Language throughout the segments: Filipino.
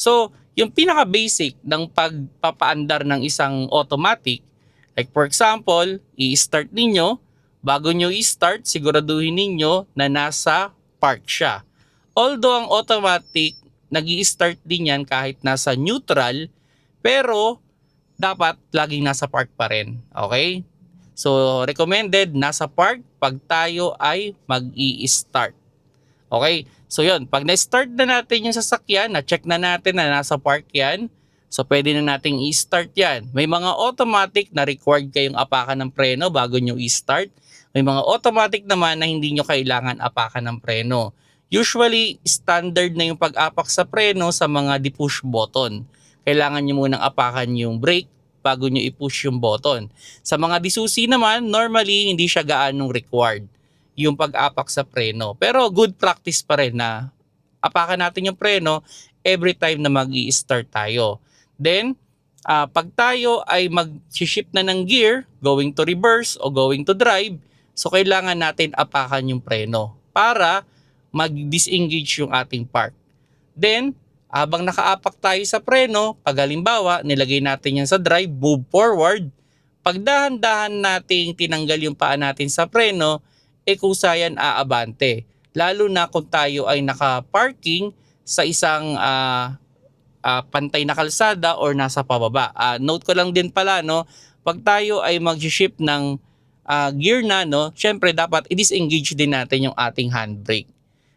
So, yung pinaka-basic ng pagpapaandar ng isang automatic, like for example, i-start ninyo, bago nyo i-start, siguraduhin ninyo na nasa park siya. Although ang automatic, nag-i-start din yan kahit nasa neutral, pero dapat laging nasa park pa rin. Okay? So, recommended nasa park pag tayo ay mag-i-start. Okay? So, yun. Pag na-start na natin yung sasakyan, na-check na natin na nasa park yan, so pwede na nating i-start yan. May mga automatic na required kayong apakan ng preno bago nyo i-start. May mga automatic naman na hindi nyo kailangan apakan ng preno. Usually, standard na yung pag-apak sa preno sa mga di-push button. Kailangan nyo munang apakan yung brake bago nyo i-push yung button. Sa mga disusi naman, normally hindi siya gaanong required yung pag-apak sa preno. Pero good practice pa rin na apakan natin yung preno every time na mag-i-start tayo. Then, pag tayo ay mag-shift na ng gear, going to reverse o going to drive, so kailangan natin apakan yung preno para mag-disengage yung ating park. Then, habang nakaapak tayo sa preno, pag halimbawa, nilagay natin yan sa drive, move forward, pag dahan-dahan nating tinanggal yung paa natin sa preno, kusa yan aabante. Lalo na kung tayo ay naka-parking sa isang pantay na kalsada or nasa pababa. Note ko lang din pala, no, pag tayo ay mag-shift ng gear na, no, syempre dapat i-disengage din natin yung ating handbrake.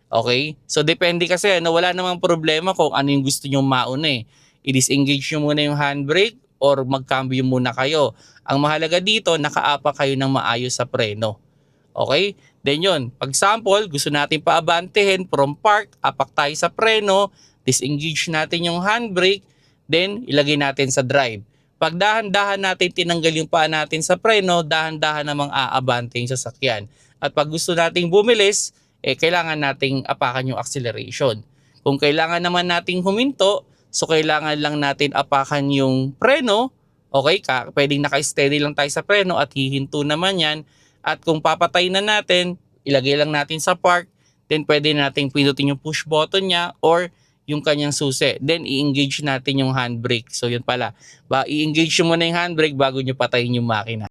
Okay? So, depende kasi, wala namang problema kung ano yung gusto nyo mauna eh. I-disengage nyo muna yung handbrake or magcambio muna kayo. Ang mahalaga dito, nakaapa kayo ng maayos sa preno. Okay? Then yun, pag sample, gusto natin paabantehin from park, apak tayo sa preno, disengage natin yung handbrake, then ilagay natin sa drive. Pag dahan-dahan natin tinanggal yung paa natin sa preno, dahan-dahan namang aabante yung sasakyan. At pag gusto nating bumilis, kailangan nating apakan yung acceleration. Kung kailangan naman nating huminto, so kailangan lang natin apakan yung preno, okay, pwedeng naka-steady lang tayo sa preno at hihinto naman yan. At kung papatay na natin, ilagay lang natin sa park, then pwede nating pindutin yung push button niya or yung kanyang susi. Then i-engage natin yung handbrake. So yun pala, i-engage nyo muna yung handbrake bago nyo patayin yung makina.